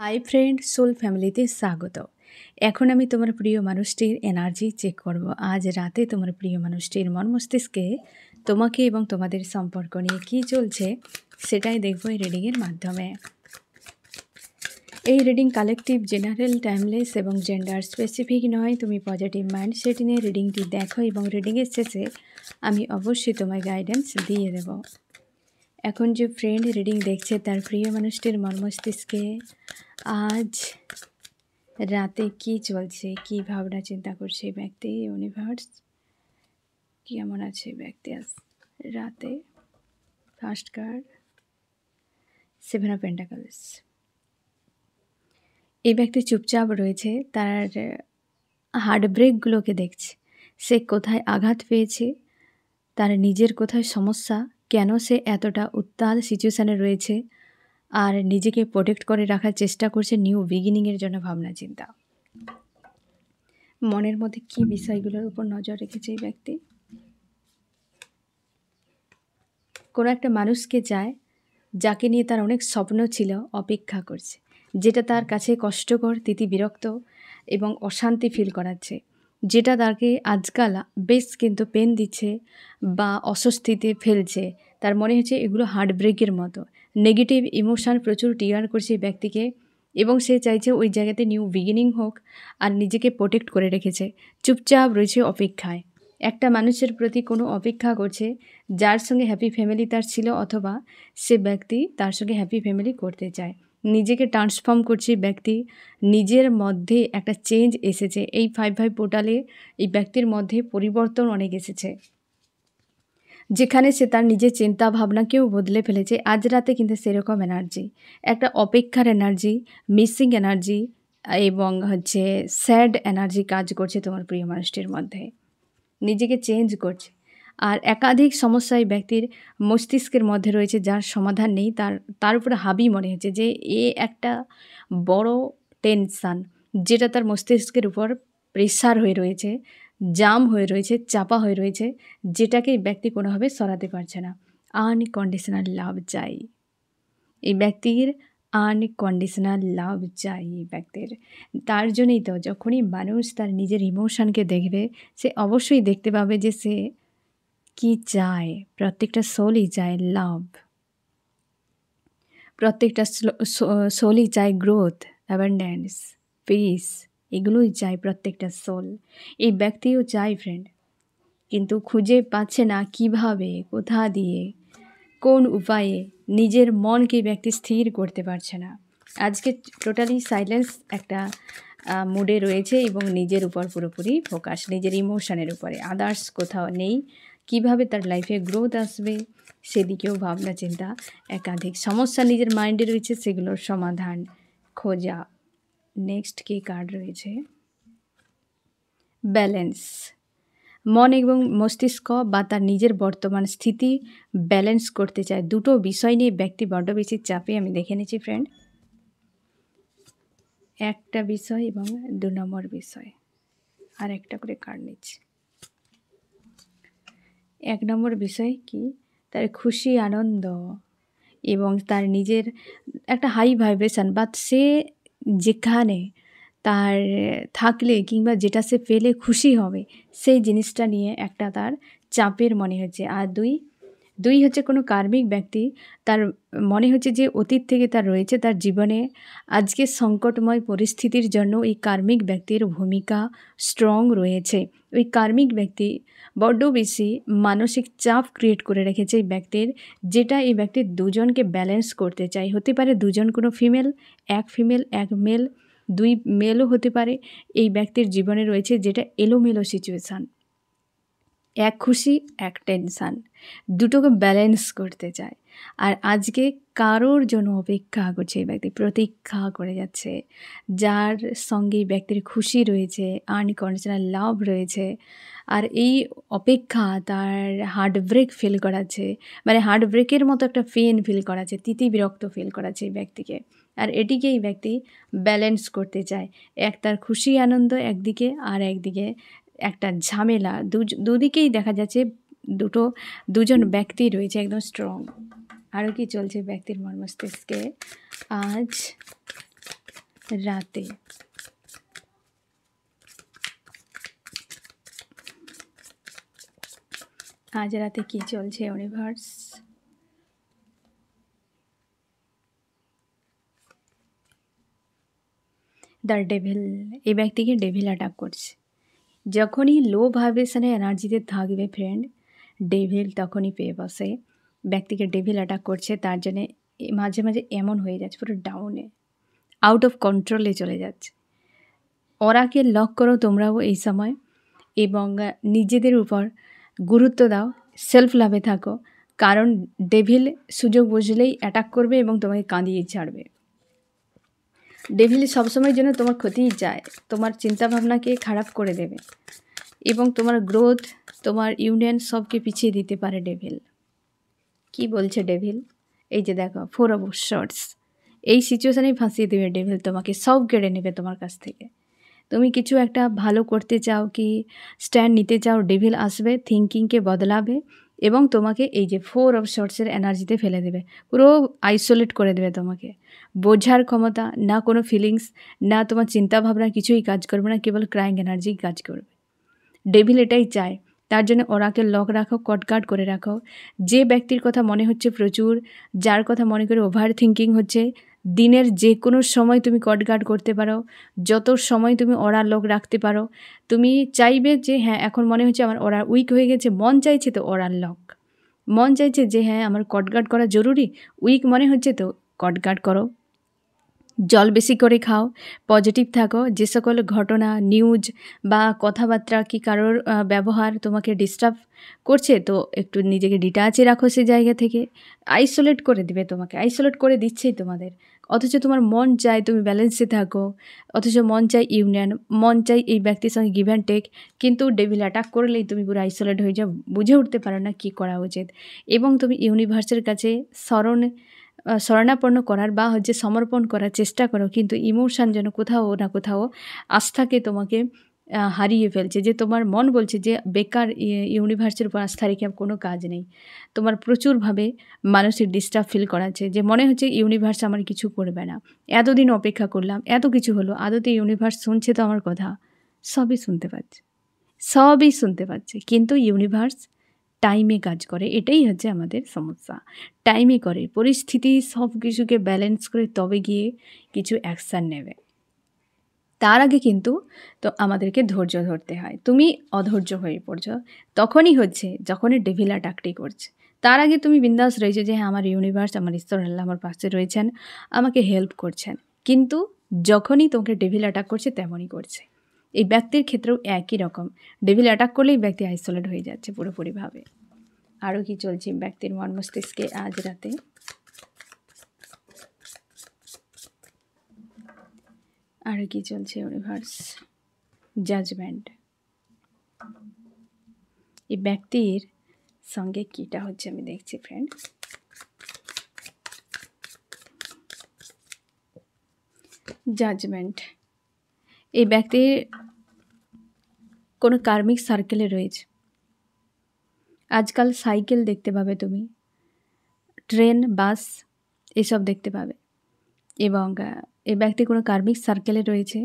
Hi friend, soul ফ্যামিলিতে স্বাগত। এখন আমি তোমার প্রিয় মানুষটির এনার্জি চেক করব। আজ রাতে তোমার প্রিয় মানুষটির মন মস্তিষ্কে তোমাকে এবং তোমাদের সম্পর্ক নিয়ে কী চলছে সেটাই দেখব এই রিডিংয়ের মাধ্যমে। এই রিডিং কালেকটিভ, জেনারেল, টাইমলেস এবং জেন্ডার স্পেসিফিক নয়। তুমি পজিটিভ মাইন্ডসেট নিয়ে রিডিংটি দেখো এবং রিডিংয়ের শেষে আমি অবশ্যই তোমায় গাইডেন্স দিয়ে দেব। এখন যে ফ্রেন্ড রিডিং দেখছে তার প্রিয় মানুষটির মন মস্তিষ্কে আজ রাতে কি চলছে, কি ভাবনা চিন্তা করছে এই ব্যক্তি, ইউনিভার্স কেমন আছে এই ব্যক্তি আজ রাতে। First card, 7 of pentacles. এই ব্যক্তি চুপচাপ রয়েছে, তার হার্ট ব্রেকগুলোকে দেখছে। সে কোথায় আঘাত পেয়েছে, তার নিজের কোথায় সমস্যা, কেন সে এতটা উত্তাল সিচুয়েশানে রয়েছে, আর নিজেকে প্রোটেক্ট করে রাখার চেষ্টা করছে নিউ বিগিনিংয়ের জন্য ভাবনা চিন্তা। মনের মধ্যে কি বিষয়গুলোর উপর নজর রেখেছে এই ব্যক্তি। কোনো একটা মানুষকে চায় যাকে নিয়ে তার অনেক স্বপ্ন ছিল, অপেক্ষা করছে, যেটা তার কাছে কষ্টকর, তিতি বিরক্ত এবং অশান্তি ফিল করাচ্ছে, যেটা তাকে আজকাল বেশ কিন্তু পেন দিচ্ছে বা অস্বস্তিতে ফেলছে। তার মনে হচ্ছে এগুলো হার্ট ব্রেকের মতো, নেগেটিভ ইমোশান প্রচুর ট্রিগার করছে এই ব্যক্তিকে, এবং সে চাইছে ওই জায়গাতে নিউ বিগিনিং হোক আর নিজেকে প্রোটেক্ট করে রেখেছে। চুপচাপ রয়েছে অপেক্ষায়, একটা মানুষের প্রতি কোনো অপেক্ষা করছে যার সঙ্গে হ্যাপি ফ্যামিলি তার ছিল, অথবা সে ব্যক্তি তার সঙ্গে হ্যাপি ফ্যামিলি করতে চায়। নিজেকে ট্রান্সফর্ম করছে ব্যক্তি, নিজের মধ্যে একটা চেঞ্জ এসেছে। এই 5/5 পোর্টালে এই ব্যক্তির মধ্যে পরিবর্তন অনেক এসেছে, যেখানে সে তার নিজের চিন্তা ভাবনাকেও বদলে ফেলেছে। আজ রাতে কিন্তু সেরকম এনার্জি, একটা অপেক্ষার এনার্জি, মিসিং এনার্জি এবং স্যাড এনার্জি কাজ করছে তোমার প্রিয় মানুষটির মধ্যে। নিজেকে চেঞ্জ করছে, আর একাধিক সমস্যা এই ব্যক্তির মস্তিষ্কের মধ্যে রয়েছে যার সমাধান নেই। তার উপরে হাবি মনে হচ্ছে যে একটা বড় টেনশান, যেটা তার মস্তিষ্কের উপর প্রেসার হয়ে রয়েছে, জাম হয়ে রয়েছে, চাপা হয়ে রয়েছে, যেটাকে এই ব্যক্তি কোনোভাবে সরাতে পারছে না। আনকন্ডিশনাল লাভ চাই এই ব্যক্তির, আনকন্ডিশনাল লাভ চাই এই ব্যক্তির। তার জন্যই তো যখনই মানুষ তার নিজের ইমোশনকে দেখবে, সে অবশ্যই দেখতে পাবে যে সে কি চায়। প্রত্যেকটা সোলই চায় লাভ, প্রত্যেকটা সোলই চায় গ্রোথ, অ্যাবান্ডেন্স, পিস, এগুলোই চায় প্রত্যেকটা সোল। এই ব্যক্তিও চায় ফ্রেন্ড, কিন্তু খুঁজে পাচ্ছে না কিভাবে, কোথা দিয়ে, কোন উপায়ে নিজের মনকে ব্যক্তি স্থির করতে পারছে না। আজকে টোটালি সাইলেন্স একটা মুডে রয়েছে এবং নিজের উপর পুরোপুরি ফোকাস, নিজের ইমোশনের উপরে, আদার্স কোথাও নেই। কিভাবে তার লাইফে গ্রোথ আসবে সেদিকেও ভাবনা চিন্তা, একাধিক সমস্যা নিজের মাইন্ডে রয়েছে, সেগুলোর সমাধান খোঁজা। নেক্সট কি কার্ড রয়েছে, ব্যালেন্স। মন এবং মস্তিষ্ক বা তার নিজের বর্তমান স্থিতি ব্যালেন্স করতে চায়। দুটো বিষয় নিয়ে ব্যক্তি বড্ড বেশি চাপে, আমি দেখে নিচ্ছি ফ্রেন্ড। একটা বিষয় এবং 2 নম্বর বিষয়, আর একটা করে কার্ড নিচ্ছি। 1 নম্বর বিষয় কি, তার খুশি, আনন্দ এবং তার নিজের একটা হাই ভাইব্রেশন, বা সে যেখানে তার থাকলে কিংবা যেটা সে পেলে খুশি হবে, সেই জিনিসটা নিয়ে একটা তার চাপের মনে হচ্ছে। আর দুই হচ্ছে কোনো কার্মিক ব্যক্তি, তার মনে হচ্ছে যে অতীত থেকে তার রয়েছে তার জীবনে আজকের সংকটময় পরিস্থিতির জন্য এই কার্মিক ব্যক্তির ভূমিকা স্ট্রং রয়েছে। ওই কার্মিক ব্যক্তি বড্ড বেশি মানসিক চাপ ক্রিয়েট করে রেখেছে এই ব্যক্তির, যেটা এই ব্যক্তির দুজনকে ব্যালেন্স করতে চাই। হতে পারে দুজন কোনো ফিমেল, এক মেল, 2 মেলও হতে পারে। এই ব্যক্তির জীবনে রয়েছে যেটা এলোমেলো সিচুয়েশান, এক খুশি এক টেনশান, দুটোকে ব্যালেন্স করতে চায়। আর আজকে কারোর জন্য অপেক্ষা করছে এই ব্যক্তি, প্রতীক্ষা করে যাচ্ছে, যার সঙ্গে এই ব্যক্তির খুশি রয়েছে, আনকন্ডিশনাল লাভ রয়েছে। আর এই অপেক্ষা তার হার্ট ব্রেক ফিল করাচ্ছে, মানে হার্ট ব্রেকের মতো একটা পেন ফিল করাচ্ছে, তিতি বিরক্ত ফিল করাচ্ছে এই ব্যক্তিকে। আর এটিকে এই ব্যক্তি ব্যালেন্স করতে চায়, এক তার খুশি আনন্দ একদিকে, আর একদিকে একটা ঝামেলা। দুদিকেই দেখা যাচ্ছে দুজন ব্যক্তি রয়েছে একদম স্ট্রং। আরও কি চলছে ব্যক্তির মন মস্তিষ্কে আজ রাতে আজ রাতে কি চলছে ইউনিভার্স? The devil. এই ব্যক্তিকে ডেভিল অ্যাটাক করছে। যখনই লো ভাইব্রেশনে এনার্জিতে থাকবে ফ্রেন্ড, ডেভিল তখনই পেয়ে বসে। ব্যক্তিকে ডেভিল অ্যাটাক করছে, তার জন্যে মাঝে মাঝে এমন হয়ে যাচ্ছে পুরো ডাউনে, আউট অফ কন্ট্রোলে চলে যাচ্ছে। ওরাকে লক করো তোমরাও এই সময়, এবং নিজেদের উপর গুরুত্ব দাও, সেলফ লাভে থাকো, কারণ ডেভিল সুযোগ বুঝলেই অ্যাটাক করবে এবং তোমাকে কাঁদিয়ে ছাড়বে। ডেভিল সবসময়ের জন্য তোমার ক্ষতিই চায়, তোমার চিন্তাভাবনাকে খারাপ করে দেবে এবং তোমার গ্রোথ, তোমার ইউনিয়ন সবকে পিছিয়ে দিতে পারে ডেভিল। কি বলছে ডেভিল? এই যে দেখো, 4 অফ শর্টস। এই সিচুয়েশানেই ফাঁসিয়ে দেবে ডেভিল, তোমাকে সব কেড়ে নেবে তোমার কাছ থেকে। তুমি কিছু একটা ভালো করতে চাও কি স্ট্যান্ড নিতে চাও, ডেভিল আসবে, থিঙ্কিংকে বদলাবে এবং তোমাকে এই যে 4 অফ শর্টসের এনার্জিতে ফেলে দেবে, পুরো আইসোলেট করে দেবে তোমাকে। বোঝার ক্ষমতা না, কোনো ফিলিংস না, তোমার চিন্তাভাবনা কিছুই কাজ করবে না, কেবল ক্রাইং এনার্জি কাজ করবে। ডেভিল এটাই চায়, তার জন্য ওরাকে লক রাখো, কটগার্ড করে রাখো। যে ব্যক্তির কথা মনে হচ্ছে প্রচুর, যার কথা মনে করে ওভার থিঙ্কিং হচ্ছে, দিনের যে কোনো সময় তুমি কটগার্ড করতে পারো, যত সময় তুমি ওরা লক রাখতে পারো। তুমি চাইবে যে হ্যাঁ এখন মনে হচ্ছে আমার ওরা উইক হয়ে গেছে, মন চাইছে তো ওরার লক, মন চাইছে যে হ্যাঁ আমার কটগার্ড করা জরুরি, উইক মনে হচ্ছে তো কটগার্ড করো। জল বেশি করে খাও, পজিটিভ থাকো। যে সকল ঘটনা, নিউজ বা কথাবার্তা কি কারোর ব্যবহার তোমাকে ডিস্টার্ব করছে, তো একটু নিজেকে ডিটাচে রাখো সে জায়গা থেকে। আইসোলেট করে দিবে তোমাকে, আইসোলেট করে দিচ্ছেই তোমাদের। অথচ তোমার মন চায় তুমি ব্যালেন্সে থাকো, অথচ মন চাই ইউনিয়ন, মন চাই এই ব্যক্তির সঙ্গে গিভ অ্যান্ড টেক, কিন্তু ডেভিল অ্যাটাক করলেই তুমি পুরো আইসোলেট হয়ে যাও, বুঝে উঠতে পারো না কী করা উচিত। এবং তুমি ইউনিভার্সের কাছে শরণাপন্ন করার বা সমর্পণ করার চেষ্টা করো, কিন্তু ইমোশান যেন কোথাও না কোথাও আস্থাকে তোমাকে হারিয়ে ফেলছে। যে তোমার মন বলছে যে বেকার, ইউনিভার্সের উপর আস্থা রেখে কোনো কাজ নেই। তোমার প্রচুরভাবে মানসিক ডিস্টার্ব ফিল করাচ্ছে, যে মনে হচ্ছে ইউনিভার্স আমার কিছু করবে না, এতদিন অপেক্ষা করলাম, এত কিছু হলো, আদতে ইউনিভার্স শুনছে তো আমার কথা? সবই শুনতে পাচ্ছে, সবই শুনতে পাচ্ছে, কিন্তু ইউনিভার্স টাইমে কাজ করে। এটাই হচ্ছে আমাদের সমস্যা, টাইমে করে, পরিস্থিতি সব কিছুকে ব্যালেন্স করে তবে গিয়ে কিছু অ্যাকশান নেবে। তার আগে কিন্তু তো আমাদেরকে ধৈর্য ধরতে হয়। তুমি অধৈর্য হয়ে পড়ছো তখনই হচ্ছে, যখনই ডেভিল অ্যাটাকটি করছে। তার আগে তুমি বিন্দাস রয়েছে যে হ্যাঁ আমার ইউনিভার্স, আমার ঈশ্বর আল্লাহ আমার পাশে রয়েছেন, আমাকে হেল্প করছেন। কিন্তু যখনই তোমাকে ডেভিল অ্যাটাক করছে তেমনই করছে। এই ব্যক্তির ক্ষেত্রেও একই রকম, ডেভিল অ্যাটাক করলেই ব্যক্তি আইসোলেট হয়ে যাচ্ছে পুরোপুরিভাবে। আরও কি চলছে ব্যক্তির মন মস্তিষ্কে আজ রাতে? আরও কি চলছে ইউনিভার্স? জাজমেন্ট। এই ব্যক্তির সঙ্গে কীটা হচ্ছে আমি দেখছি ফ্রেন্ড। জাজমেন্ট। এই ব্যক্তির কোনো কার্মিক সার্কেলে রয়েছে। আজকাল সাইকেল দেখতে পাবে তুমি, ট্রেন, বাস এসব দেখতে পাবে। এবং এই ব্যক্তি কোনো কার্মিক সার্কেলে রয়েছে,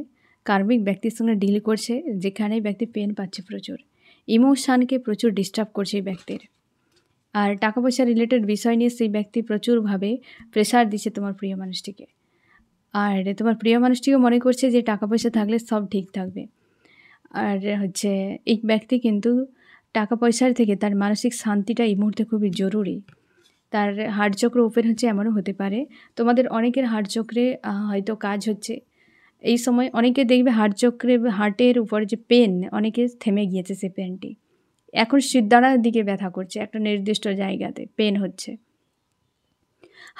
কার্মিক ব্যক্তির সঙ্গে ডিল করছে, যেখানে ব্যক্তি পেন পাচ্ছে প্রচুর, ইমোশানকে প্রচুর ডিস্টার্ব করছে এই ব্যক্তির। আর টাকা পয়সা রিলেটেড বিষয় নিয়ে সেই ব্যক্তি প্রচুরভাবে প্রেশার দিচ্ছে তোমার প্রিয় মানুষটিকে। আর তোমার প্রিয় মানুষটিও মনে করছে যে টাকা পয়সা থাকলে সব ঠিক থাকবে। আর এই ব্যক্তি কিন্তু টাকা পয়সার থেকে তার মানসিক শান্তিটা এই মুহূর্তে খুবই জরুরি। তার হার্ট চক্র ওপেন হচ্ছে, এমনও হতে পারে তোমাদের অনেকের হার্ট চক্রে হয়তো কাজ হচ্ছে এই সময়। অনেকে দেখবে হার্ট চক্রে, হার্টের উপরে যে পেন, অনেকে থেমে গিয়েছে সে পেনটি, এখন শিরদাঁড়ার দিকে ব্যথা করছে, একটা নির্দিষ্ট জায়গাতে পেন হচ্ছে।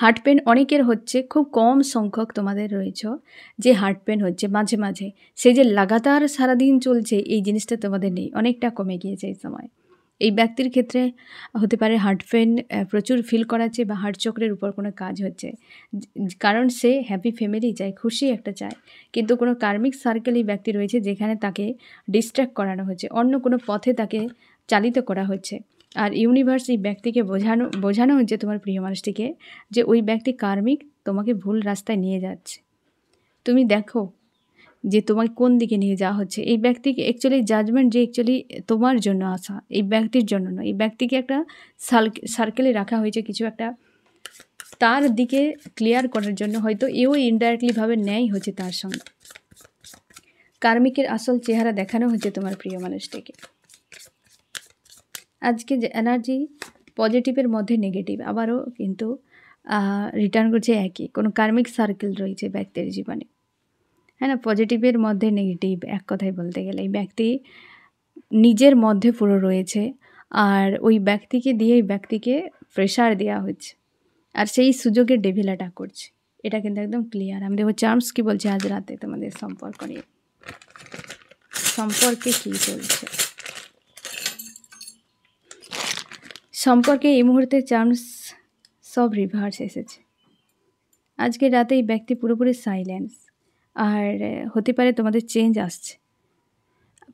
হার্ট পেন অনেকের হচ্ছে, খুব কম সংখ্যক তোমাদের রয়েছে যে হার্ট পেন হচ্ছে মাঝে মাঝে। সে যে লাগাতার সারাদিন চলছে এই জিনিসটা তোমাদের নেই, অনেকটা কমে গিয়েছে এই সময়। এই ব্যক্তির ক্ষেত্রে হতে পারে হার্ট পেন প্রচুর ফিল করাচ্ছে বা হার্ট চক্রের উপর কোনো কাজ হচ্ছে, কারণ সে হ্যাপি ফ্যামিলি চায়, খুশি একটা চায়, কিন্তু কোনো কার্মিক সার্কেল এই ব্যক্তি রয়েছে যেখানে তাকে ডিস্ট্র্যাক্ট করানো হচ্ছে, অন্য কোনো পথে তাকে চালিত করা হচ্ছে। আর ইউনিভার্স এই ব্যক্তিকে বোঝানো হচ্ছে তোমার প্রিয় মানুষটিকে, যে ওই ব্যক্তি কার্মিক তোমাকে ভুল রাস্তায় নিয়ে যাচ্ছে। তুমি দেখো যে তোমায় কোন দিকে নিয়ে যাওয়া হচ্ছে। এই ব্যক্তিকে অ্যাকচুয়ালি জাজমেন্ট যে অ্যাকচুয়ালি তোমার জন্য আসা, এই ব্যক্তির জন্য নয়। এই ব্যক্তিকে একটা সার্কেলে রাখা হয়েছে কিছু একটা তার দিকে ক্লিয়ার করার জন্য, হয়তো এও ইনডাইরেক্টলিভাবে ন্যায় হচ্ছে তার সঙ্গে। কার্মিকের আসল চেহারা দেখানো হচ্ছে তোমার প্রিয় মানুষটিকে। আজকে যে এনার্জি পজিটিভের মধ্যে নেগেটিভ, আবারও কিন্তু রিটার্ন করছে একই। কোনো কার্মিক সার্কেল রয়েছে ব্যক্তির জীবনে, হ্যাঁ না? পজিটিভের মধ্যে নেগেটিভ, এক কথায় বলতে গেলে এই ব্যক্তি নিজের মধ্যে পুরো রয়েছে, আর ওই ব্যক্তিকে দিয়ে এই ব্যক্তিকে প্রেশার দেওয়া হচ্ছে, আর সেই সুযোগে ডেভিল অ্যাটাক করছে। এটা কিন্তু একদম ক্লিয়ার। আমি দেখো চার্মস কী বলছে আজ রাতে তোমাদের সম্পর্ক নিয়ে, সম্পর্কে কী চলছে। সম্পর্কে এই মুহূর্তে চার্মস সব রিভার্স এসেছে। আজকে রাতে এই ব্যক্তি পুরোপুরি সাইলেন্স, আর হতে পারে তোমাদের চেঞ্জ আসছে,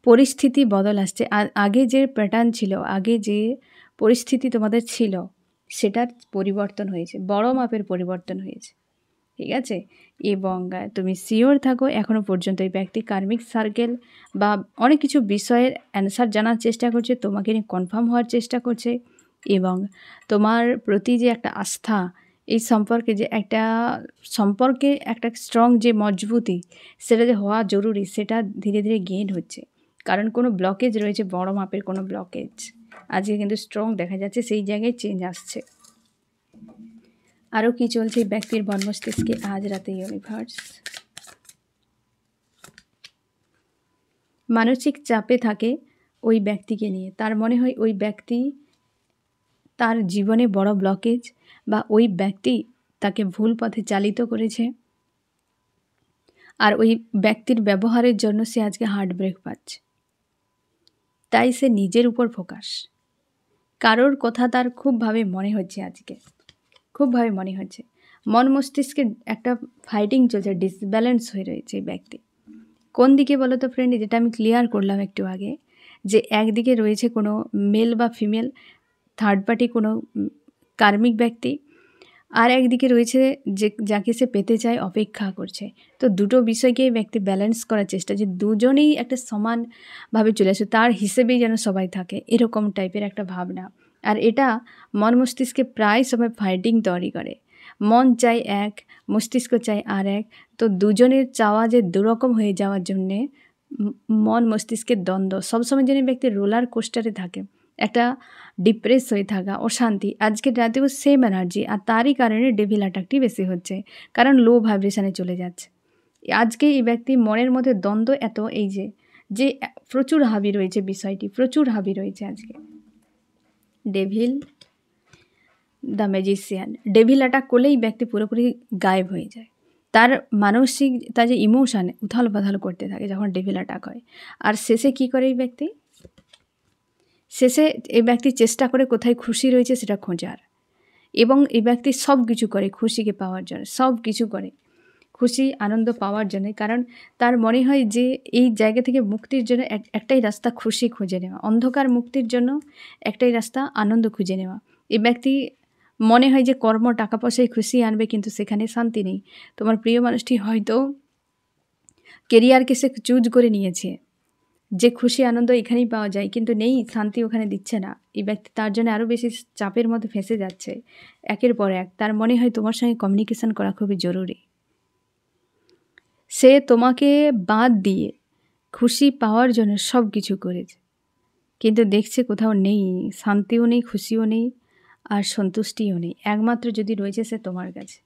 পরিস্থিতি বদল আসছে। আগে যে প্যাটার্ন ছিল, আগে যে পরিস্থিতি তোমাদের ছিল, সেটার পরিবর্তন হয়েছে, বড় মাপের পরিবর্তন হয়েছে, ঠিক আছে? এবং তুমি শিওর থাকো এখনও পর্যন্ত এই ব্যক্তি কার্মিক সার্কেল বা অনেক কিছু বিষয়ের অ্যান্সার জানার চেষ্টা করছে, তোমাকে নিয়ে কনফার্ম হওয়ার চেষ্টা করছে, এবং তোমার প্রতি যে একটা আস্থা, এই সম্পর্কে যে একটা সম্পর্কে একটা স্ট্রং যে মজবুতি, সেটা যে হওয়া জরুরি, সেটা ধীরে ধীরে গেইন হচ্ছে। কারণ কোনো ব্লকেজ রয়েছে, বড় মাপের কোনো ব্লকেজ আজকে কিন্তু স্ট্রং দেখা যাচ্ছে, সেই জায়গায় চেঞ্জ আসছে। আরও কি চলছে এই ব্যক্তির মন মস্তিষ্কে আজ রাতে ইউনিভার্স? মানসিক চাপে থাকে ওই ব্যক্তিকে নিয়ে, তার মনে হয় ওই ব্যক্তি তার জীবনে বড় ব্লকেজ, বা ওই ব্যক্তি তাকে ভুল পথে চালিত করেছে, আর ওই ব্যক্তির ব্যবহারের জন্য সে আজকে হার্ট ব্রেক পাচ্ছে। তাই সে নিজের উপর ফোকাস, কারোর কথা তার খুবভাবে মনে হচ্ছে, আজকে খুবভাবে মনে হচ্ছে। মন মস্তিষ্কে একটা ফাইটিং চলছে, ডিসব্যালেন্স হয়ে রয়েছে এই ব্যক্তি। কোন দিকে বলো তো ফ্রেন্ড? যেটা আমি ক্লিয়ার করলাম একটু আগে, যে একদিকে রয়েছে কোনো মেল বা ফিমেল থার্ড পার্টি, কোনো কার্মিক ব্যক্তি, আর একদিকে রয়েছে যে যাকে সে পেতে চায়, অপেক্ষা করছে। তো দুটো বিষয়কেই ব্যক্তি ব্যালেন্স করার চেষ্টা, যে দুজনেই একটা সমানভাবে চলে আসে, তার হিসেবেই যেন সবাই থাকে, এরকম টাইপের একটা ভাবনা। আর এটা মন মস্তিষ্কে প্রায় সময় ফাইটিং তৈরি করে। মন চাই এক, মস্তিষ্ক চাই আর এক, তো দুজনের চাওয়া যে দুরকম হয়ে যাওয়ার জন্যে মন মস্তিষ্কের দ্বন্দ্ব সবসময় যেন ব্যক্তি রোলার কোস্টারে থাকে, একটা ডিপ্রেস হয়ে থাকা, অশান্তি। আজকের রাতেও সেম এনার্জি, আর তারই কারণে ডেভিল অ্যাটাকটি বেশি হচ্ছে, কারণ লো ভাইব্রেশনে চলে যাচ্ছে। আজকে এই ব্যক্তি মনের মধ্যে দ্বন্দ্ব এত, এই যে যে প্রচুর হাবি রয়েছে, বিষয়টি প্রচুর হাবি রয়েছে আজকে। Devil, the magician, devil attack করলেই ব্যক্তি পুরোপুরি গায়েব হয়ে যায়। তার মানসিক, তার যে ইমোশান উথাল পাথাল করতে থাকে যখন ডেভিল অ্যাটাক হয়। আর শেষে কি করে এই ব্যক্তি? শেষে এই ব্যক্তি চেষ্টা করে কোথায় খুশি রয়েছে সেটা খোঁজার, এবং এই ব্যক্তি সব কিছু করে খুশিকে পাওয়ার জন্য, সব কিছু করে খুশি আনন্দ পাওয়ার জন্য। কারণ তার মনে হয় যে এই জায়গা থেকে মুক্তির জন্য একটাই রাস্তা, খুশি খুঁজে নেওয়া, অন্ধকার মুক্তির জন্য একটাই রাস্তা, আনন্দ খুঁজে নেওয়া। এই ব্যক্তি মনে হয় যে কর্ম, টাকা পয়সায় খুশি আনবে, কিন্তু সেখানে শান্তি নেই। তোমার প্রিয় মানুষটি হয়তো কেরিয়ারকে সে চুজ করে নিয়েছে, যে খুশি আনন্দ এখানেই পাওয়া যায়, কিন্তু নেই, শান্তি ওখানে দিচ্ছে না। এই ব্যক্তি তার জন্য আরও বেশি চাপের মধ্যে ফেঁসে যাচ্ছে একের পর এক। তার মনে হয় তোমার সঙ্গে কমিউনিকেশন করা খুবই জরুরি। সে তোমাকে বাদ দিয়ে খুশি পাওয়ার জন্য সব কিছু করেছে, কিন্তু দেখছে কোথাও নেই, শান্তিও নেই, খুশিও নেই, আর সন্তুষ্টিও নেই। একমাত্র যদি রয়েছে সে তোমার কাছে,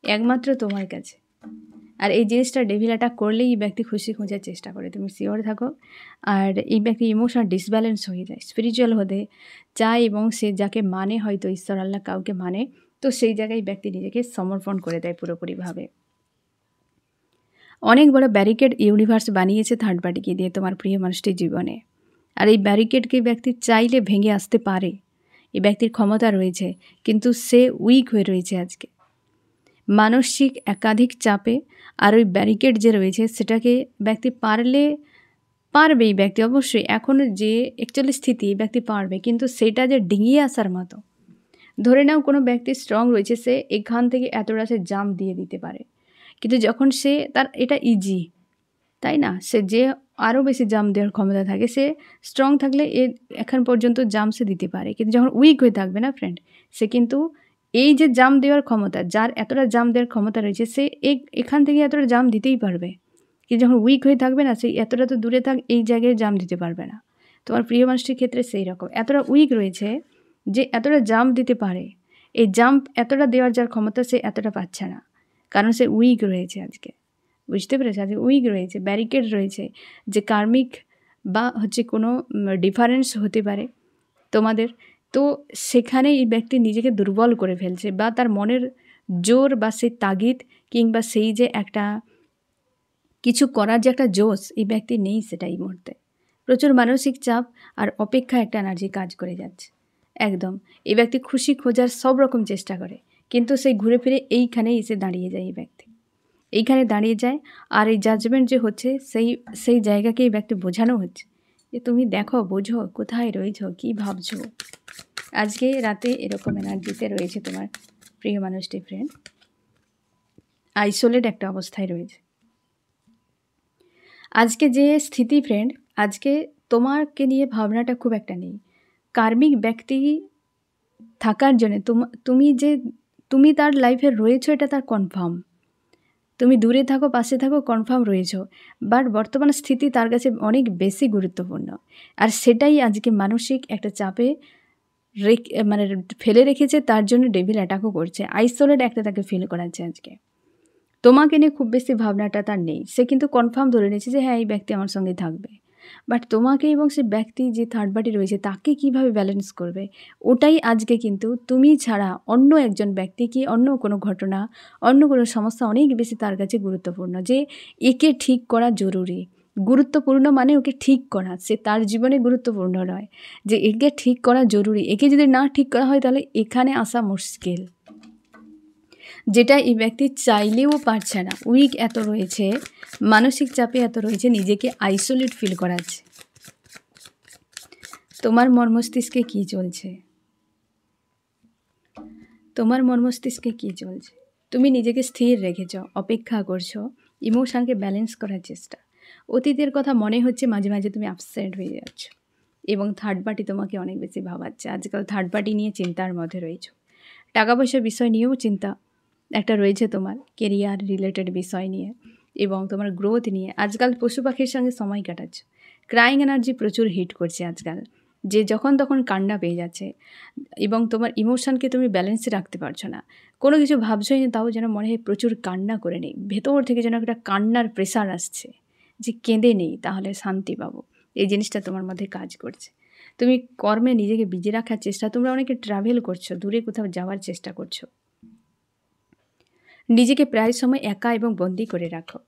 একমাত্র তোমার কাছে। আর এই জিনিসটা ডেভিল অ্যাটাক করলেই এই ব্যক্তি খুশি খোঁজার চেষ্টা করে, তুমি শিওর থাকো। আর এই ব্যক্তি ইমোশনাল ডিসব্যালেন্স হয়ে যায়, স্পিরিচুয়াল হতে চায়, এবং সে যাকে মানে, হয়তো ঈশ্বর আল্লাহ কাউকে মানে, তো সেই জায়গায় ব্যক্তি নিজেকে সমর্পণ করে দেয় পুরোপুরিভাবে। অনেক বড় ব্যারিকেড ইউনিভার্স বানিয়েছে থার্ড পার্টিকে দিয়ে তোমার প্রিয় মানুষটির জীবনে। আর এই ব্যারিকেডকে ব্যক্তি চাইলে ভেঙে আসতে পারে, এই ব্যক্তির ক্ষমতা রয়েছে, কিন্তু সে উইক হয়ে রয়েছে আজকে মানসিক একাধিক চাপে। আর ওই ব্যারিকেড যে রয়েছে সেটাকে ব্যক্তি পারবে, এই ব্যক্তি অবশ্যই এখনও যে অ্যাকচুয়ালি স্থিতি, এই ব্যক্তি পারবে, কিন্তু সেটা যে ডিঙিয়ে আসার মতো। ধরে নাও কোনো ব্যক্তি স্ট্রং রয়েছে, সে এখান থেকে এতটা সে জাম্প দিয়ে দিতে পারে, কিন্তু যখন সে তার এটা ইজি, তাই না? সে যে আরও বেশি জাম্প দেওয়ার ক্ষমতা থাকে, সে স্ট্রং থাকলে এখন পর্যন্ত জাম্প সে দিতে পারে। কিন্তু যখন উইক হয়ে থাকবে না ফ্রেন্ড, সে কিন্তু এই যে জাম্প দেওয়ার ক্ষমতা, যার এতটা জাম্প দেওয়ার ক্ষমতা রয়েছে, সে এখান থেকে এতটা জাম্প দিতেই পারবে। কিন্তু যখন উইক হয়ে থাকবে না, সে এতটা তো দূরে থাক, এই জায়গায় জাম্প দিতে পারবে না। তোমার প্রিয় মানুষটির ক্ষেত্রে সেই রকম এতটা উইক রয়েছে যে এতটা জাম্প দিতে পারে, এই জাম্প এতটা দেওয়ার যার ক্ষমতা, সে এতটা পাচ্ছে না, কারণ সে উইক রয়েছে আজকে। বুঝতে পেরেছে? আজকে উইক রয়েছে, ব্যারিকেড রয়েছে, যে কার্মিক বা হচ্ছে কোনো ডিফারেন্স হতে পারে তোমাদের। তো সেখানে এই ব্যক্তি নিজেকে দুর্বল করে ফেলছে, বা তার মনের জোর বা সেই তাগিদ কিংবা সেই যে একটা কিছু করার যে একটা জোশ এই ব্যক্তি নেই, সেটা এই মুহূর্তে। প্রচুর মানসিক চাপ আর অপেক্ষা একটা এনার্জি কাজ করে যাচ্ছে একদম। এই ব্যক্তি খুশি খোঁজার সব রকম চেষ্টা করে, কিন্তু সেই ঘুরে ফিরে এইখানেই এসে দাঁড়িয়ে যায় এই ব্যক্তি, এইখানে দাঁড়িয়ে যায়। আর এই জাজমেন্ট যে হচ্ছে, সেই জায়গাকে এই ব্যক্তি বোঝানো হচ্ছে যে তুমি দেখো, বোঝো কোথায় রয়েছো, কী ভাবছো। আজকে রাতে এরকম এনার্জিতে রয়েছে তোমার প্রিয় মানুষটি ফ্রেন্ড, আইসোলেট একটা অবস্থায় রয়েছে আজকে যে স্থিতি ফ্রেন্ড। আজকে তোমাকে নিয়ে ভাবনাটা খুব একটা নেই। কার্মিক ব্যক্তি থাকার জন্য তুমি তার লাইফে রয়েছো, এটা তার কনফার্ম। তুমি দূরে থাকো, পাশে থাকো, কনফার্ম রয়েছো, বাট বর্তমান স্থিতি তার কাছে অনেক বেশি গুরুত্বপূর্ণ। আর সেটাই আজকে মানসিক একটা চাপে মানে ফেলে রেখেছে, তার জন্য ডেভিল অ্যাটাকও করছে, আইসোলেট একটা তাকে ফিল করাচ্ছে আজকে। তোমাকে নিয়ে খুব বেশি ভাবনাটা তার নেই, সে কিন্তু কনফার্ম ধরে নিয়েছে যে হ্যাঁ, এই ব্যক্তি আমার সঙ্গে থাকবে। বাট তোমাকে এবং সে ব্যক্তি যে থার্ড পার্টি রয়েছে, তাকে কিভাবে ব্যালেন্স করবে, ওটাই আজকে কিন্তু তুমি ছাড়া অন্য একজন ব্যক্তি কি অন্য কোনো ঘটনা, অন্য কোনো সমস্যা অনেক বেশি তার কাছে গুরুত্বপূর্ণ, যে একে ঠিক করা জরুরি। গুরুত্বপূর্ণ মানে ওকে ঠিক করা, সে তার জীবনে গুরুত্বপূর্ণ নয়, যে একে ঠিক করা জরুরি। একে যদি না ঠিক করা হয়, তাহলে এখানে আসা মুশকিল, যেটা এই ব্যক্তি চাইলেও পারছে না। উইক এত রয়েছে, মানসিক চাপে এত রয়েছে, নিজেকে আইসোলেট ফিল করাচ্ছে। তোমার মন মস্তিষ্কে কী চলছে? তোমার মন মস্তিষ্কে কী চলছে? তুমি নিজেকে স্থির রেখেছ, অপেক্ষা করছো, ইমোশনকে ব্যালেন্স করার চেষ্টা। অতীতের কথা মনে হচ্ছে, মাঝে মাঝে তুমি আপসেট হয়ে যাচ্ছ, এবং থার্ড পার্টি তোমাকে অনেক বেশি ভাবাচ্ছে। আজকাল থার্ড পার্টি নিয়ে চিন্তার মধ্যে রয়েছো, টাকা পয়সার বিষয় নিয়েও চিন্তা একটা রয়েছে তোমার, কেরিয়ার রিলেটেড বিষয় নিয়ে এবং তোমার গ্রোথ নিয়ে। আজকাল পশু পাখির সঙ্গে সময় কাটাচ্ছ। ক্রাইং এনার্জি প্রচুর হিট করছে আজকাল, যে যখন তখন কান্না পেয়ে যাচ্ছে, এবং তোমার ইমোশনকে তুমি ব্যালেন্সে রাখতে পারছো না। কোনো কিছু ভাবছোই না, তাও যেন মনে হয় প্রচুর কান্না করে নেই, ভেতর থেকে যেন একটা কান্নার প্রেশার আসছে, যে কেঁদে নেই তাহলে শান্তি পাবো। এই জিনিসটা তোমার মধ্যে কাজ করছে। তুমি কর্মে নিজেকে বিজি রাখার চেষ্টা, তোমরা অনেকে ট্রাভেল করছো, দূরে কোথাও যাওয়ার চেষ্টা করছো। নিজেকে প্রায় সময় একা এবং বন্দি করে রাখো।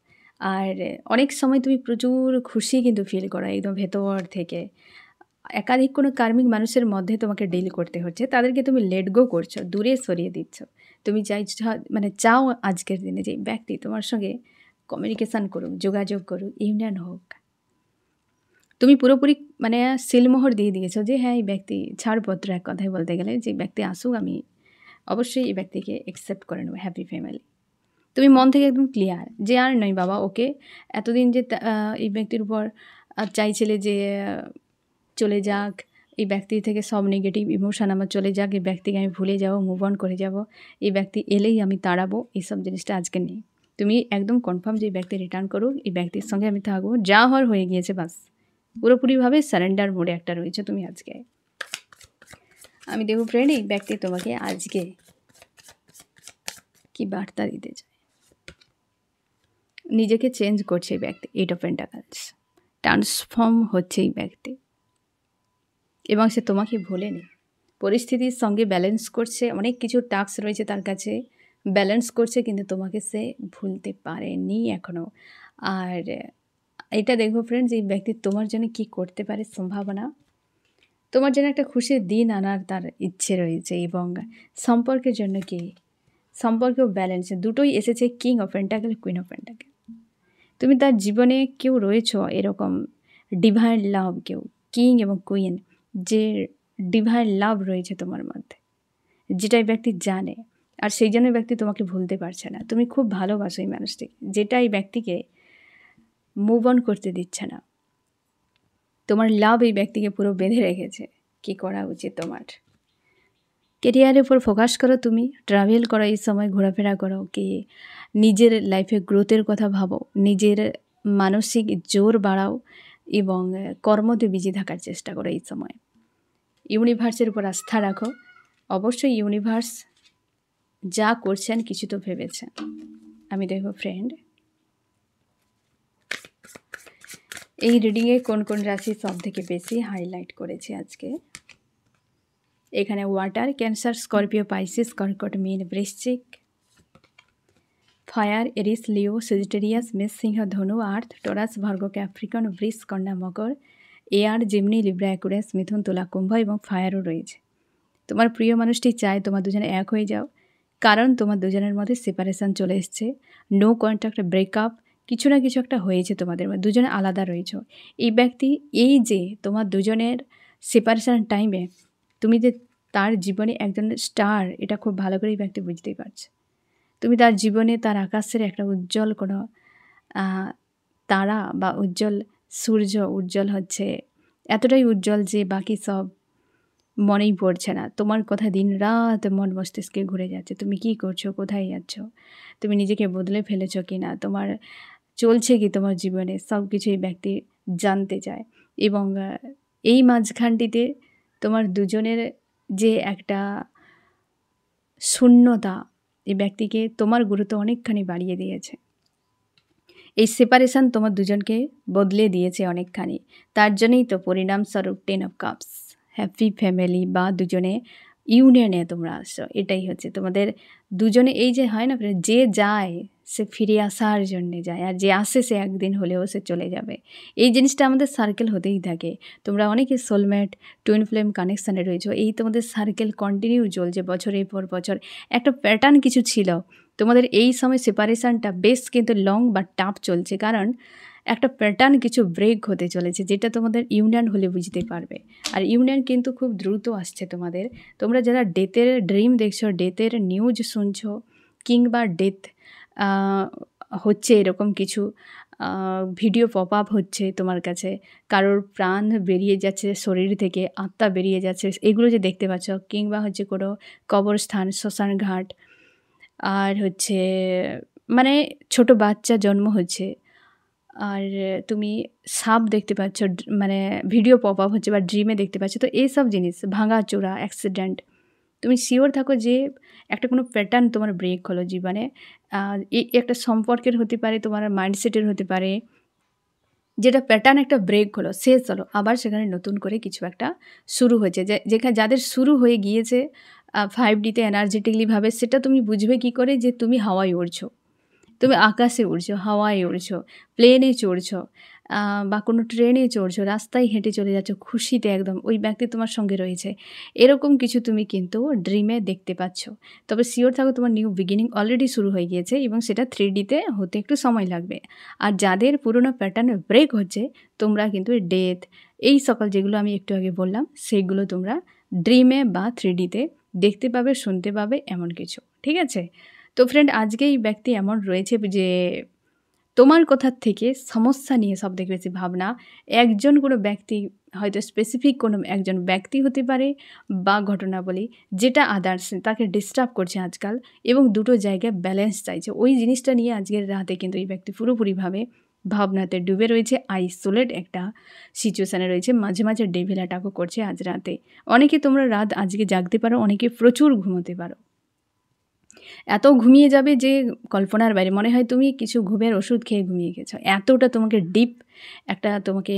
আর অনেক সময় তুমি প্রচুর খুশি কিন্তু ফিল করো একদম ভেতর থেকে। একাধিক কোনো কার্মিক মানুষের মধ্যে তোমাকে ডিল করতে হচ্ছে, তাদেরকে তুমি লেট গো করছো, দূরে সরিয়ে দিচ্ছ। তুমি চাও আজকের দিনে যে ব্যক্তি তোমার সঙ্গে কমিউনিকেশান করুক, যোগাযোগ করুক, ইউনিয়ন হোক। তুমি পুরোপুরি সিলমোহর দিয়ে দিয়েছো যে হ্যাঁ, এই ব্যক্তি ছাড়পত্র, এক কথায় বলতে গেলে, যে ব্যক্তি আসুক, আমি অবশ্যই এই ব্যক্তিকে অ্যাকসেপ্ট করে নেবো, হ্যাপি ফ্যামিলি। তুমি মন থেকে একদম ক্লিয়ার যে আর নয় বাবা, ওকে এতদিন যে এই ব্যক্তির উপর চাইছিলে যে চলে যাক, এই ব্যক্তি থেকে সব নেগেটিভ ইমোশান আমার চলে যাক, এই ব্যক্তিকে আমি ভুলে যাব, মুভ অন করে যাব, এই ব্যক্তি এলেই আমি তাড়াবো, এইসব জিনিসটা আজকে নেই। তুমি একদম কনফার্ম যে এই ব্যক্তি রিটার্ন করুক, এই ব্যক্তির সঙ্গে আমি থাকবো, যা হওয়ার হয়ে গিয়েছে, বাস। পুরোপুরিভাবে সারেন্ডার মোডে একটা রয়েছে তুমি আজকে। আমি দেখব ফ্রেন্ড, এই ব্যক্তি তোমাকে আজকে কি বার্তা দিতে চায়। নিজেকে চেঞ্জ করছে এই ব্যক্তি, 8 অফ পেন্টাকলস, ট্রান্সফর্ম হচ্ছে এই ব্যক্তি, এবং সে তোমাকে ভোলেনি। পরিস্থিতির সঙ্গে ব্যালেন্স করছে, অনেক কিছু টাস্ক রয়েছে তার কাছে, ব্যালেন্স করছে, কিন্তু তোমাকে সে ভুলতে পারেনি এখনও। আর এটা দেখবো ফ্রেন্ড, যে এই ব্যক্তি তোমার জন্য কি করতে পারে, সম্ভাবনা, তোমার জন্য একটা খুশির দিন আনার তার ইচ্ছে রয়েছে, এবং সম্পর্কের জন্য কি, সম্পর্কেও ব্যালেন্স, দুটোই এসেছে, king of pentacle, queen of pentacle. তুমি তার জীবনে কেউ রয়েছ এরকম ডিভাইন লাভ, কেউ কিং এবং কুইন, যে ডিভাইন লাভ রয়েছে তোমার মধ্যে, যেটা এই ব্যক্তি জানে। আর সেই জন্য এই ব্যক্তি তোমাকে ভুলতে পারছে না। তুমি খুব ভালোবাসো এই মানুষটিকে, যেটা এই ব্যক্তিকে মুভ অন করতে দিচ্ছে না। তোমার লাভ এই ব্যক্তিকে পুরো বেঁধে রেখেছে। কি করা উচিত তোমার? কেরিয়ারের উপর ফোকাস করো, তুমি ট্রাভেল করো, এই সময় ঘোরাফেরা করো, কি নিজের লাইফে গ্রোথের কথা ভাবো, নিজের মানসিক জোর বাড়াও এবং কর্মতে বিজি থাকার চেষ্টা করো এই সময়। ইউনিভার্সের উপর আস্থা রাখো। অবশ্যই ইউনিভার্স যা করছেন কিছু তো ভেবেছেন। আমি দেখো ফ্রেন্ড, এই রিডিংয়ে কোন কোন রাশি সব থেকে বেশি হাইলাইট করেছে আজকে। এখানে ওয়াটার, ক্যান্সার, স্করপিও, পাইসিস, কর্কট, মীন, বৃশ্চিক। ফায়ার, এরিস, লিও, সেজিটেরিয়াস, মেষ, সিংহ, ধনু, আর্থ, টরাস, ভার্গো, ক্যাপ্রিকন, বৃষ, কন্যা, মকর। এয়ার, জিমনি, লিব্রা, অ্যাকুরিয়াস, মিথুন, তুলা, কুম্ভ এবং ফায়ারও রয়েছে। তোমার প্রিয় মানুষটি চায় তোমার দুজনে এক হয়ে যাও, কারণ তোমার দুজনের মধ্যে সেপারেশন চলে এসছে। নো কন্ট্যাক্ট, ব্রেকআপ, কিছু না কিছু একটা হয়েছে তোমাদের মধ্যে, দুজনে আলাদা রয়েছ। এই ব্যক্তি, এই যে তোমার দুজনের সেপারেশন টাইমে তুমি যে তার জীবনে একজন স্টার, এটা খুব ভালো করে এই ব্যক্তি বুঝতেই পারছে। তুমি তার জীবনে, তার আকাশের একটা উজ্জ্বল কোনো তারা বা উজ্জ্বল সূর্য, উজ্জ্বল হচ্ছে, এতটাই উজ্জ্বল যে বাকি সব মনেই পড়ছে না। তোমার কথা দিন রাত মন মস্তিষ্কে ঘুরে যাচ্ছে। তুমি কি করছো, কোথায় যাচ্ছ, তুমি নিজেকে বদলে ফেলেছো কি না, তোমার চলছে কি তোমার জীবনে, সব কিছু এই ব্যক্তি জানতে চায়। এবং এই মাঝখানটিতে তোমার দুজনের যে একটা শূন্যতা, এই ব্যক্তিকে তোমার গুরুত্ব অনেকখানি বাড়িয়ে দিয়েছে। এই সেপারেশন তোমার দুজনকে বদলে দিয়েছে অনেকখানি। তার জন্যই তো পরিণামস্বরূপ 10 অফ কাপস, হ্যাপি ফ্যামিলি বা দুজনে ইউনিয়নে তোমরা আসো। এটাই হচ্ছে তোমাদের দুজনে, এই যে হয় না, যে যায় সে ফিরে আসার জন্যে যায়, আর যে আসে সে একদিন হলেও সে চলে যাবে। এই জিনিসটা আমাদের সার্কেল হতেই থাকে। তোমরা অনেকে সোলমেট, টুইন ফ্লেম কানেকশানে রয়েছো, এই তোমাদের সার্কেল কন্টিনিউ চলছে বছরের পর বছর। একটা প্যাটার্ন কিছু ছিল তোমাদের, এই সময় সেপারেশানটা বেশ কিন্তু লং বা টাফ চলছে, কারণ একটা প্যাটার্ন কিছু ব্রেক হতে চলেছে, যেটা তোমাদের ইউনিয়ন হলে বুঝতে পারবে। আর ইউনিয়ন কিন্তু খুব দ্রুত আসছে তোমাদের। তোমরা যারা ডেথের ড্রিম দেখছো, ডেথের নিউজ শুনছো, কিংবা ডেথ হচ্ছে এরকম কিছু ভিডিও পপ আপ হচ্ছে তোমার কাছে, কারোর প্রাণ বেরিয়ে যাচ্ছে শরীর থেকে, আত্মা বেরিয়ে যাচ্ছে, এগুলো যে দেখতে পাচ্ছ, কিংবা হচ্ছে কোনো কবরস্থান, শ্মশান ঘাট, আর হচ্ছে মানে ছোট বাচ্চা জন্ম হচ্ছে, আর তুমি সাপ দেখতে পাচ্ছ, মানে ভিডিও পপ আপ হচ্ছে বা ড্রিমে দেখতে পাচ্ছ। তো এইসব জিনিস, ভাঙাচোরা, অ্যাক্সিডেন্ট, তুমি শিওর থাকো যে একটা কোনো প্যাটার্ন তোমার ব্রেক হলো জীবনে। এই একটা সম্পর্কের হতে পারে, তোমার মাইন্ডসেটের হতে পারে, যেটা প্যাটার্ন একটা ব্রেক হলো, শেষ হলো, আবার সেখানে নতুন করে কিছু একটা শুরু হয়েছে। যেখানে যাদের শুরু হয়ে গিয়েছে 5Dতে এনার্জেটিকলিভাবে, সেটা তুমি বুঝবে কী করে যে তুমি হাওয়ায় উড়ছো, তুমি আকাশে উড়ছো, হাওয়ায় উড়ছো, প্লেনে চড়ছো, বা কোনো ট্রেনে চড়ছো, রাস্তায় হেঁটে চলে যাচ্ছ খুশিতে, একদম ওই ব্যক্তি তোমার সঙ্গে রয়েছে, এরকম কিছু তুমি কিন্তু ড্রিমে দেখতে পাচ্ছ। তবে শিওর থাকো তোমার নিউ বিগিনিং অলরেডি শুরু হয়ে গিয়েছে, এবং সেটা 3Dতে হতে একটু সময় লাগবে। আর যাদের পুরোনো প্যাটার্নে ব্রেক হচ্ছে, তোমরা কিন্তু ডেথ, এই সকল যেগুলো আমি একটু আগে বললাম, সেগুলো তোমরা ড্রিমে বা 3Dতে দেখতে পাবে, শুনতে পাবে, এমন কিছু। ঠিক আছে? তো ফ্রেন্ড, আজকে এই ব্যক্তি এমন রয়েছে যে তোমার কথার থেকে সমস্যা নিয়ে সবথেকে বেশি ভাবনা। একজন কোনো ব্যক্তি, হয়তো স্পেসিফিক কোনো একজন ব্যক্তি হতে পারে বা ঘটনাবলী, যেটা আদার্স তাকে ডিস্টার্ব করছে আজকাল, এবং দুটো জায়গায় ব্যালেন্স চাইছে। ওই জিনিসটা নিয়ে আজকের রাতে কিন্তু এই ব্যক্তি পুরোপুরিভাবে ভাবনাতে ডুবে রয়েছে, আইসোলেট একটা সিচুয়েশানে রয়েছে, মাঝে মাঝে ডেভিল অ্যাটাকও করছে আজ রাতে। অনেকে তোমরা রাত আজকে জাগতে পারো, অনেকে প্রচুর ঘুমোতে পারো, এত ঘুমিয়ে যাবে যে কল্পনার বাইরে, মনে হয় তুমি কিছু ঘুমের ওষুধ খেয়ে ঘুমিয়ে গেছো, এতটা তোমাকে ডিপ একটা তোমাকে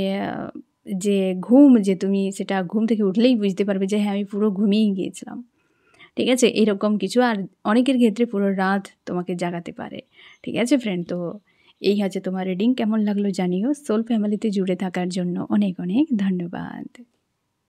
যে ঘুম, যে তুমি সেটা ঘুম থেকে উঠলেই বুঝতে পারবে যে হ্যাঁ, আমি পুরো ঘুমিয়েই গিয়েছিলাম। ঠিক আছে? এরকম কিছু। আর অনেকের ক্ষেত্রে পুরো রাত তোমাকে জাগাতে পারে। ঠিক আছে ফ্রেন্ড? তো এই হচ্ছে তোমার রিডিং। কেমন লাগলো জানিও। সোল ফ্যামিলিতে জুড়ে থাকার জন্য অনেক অনেক ধন্যবাদ।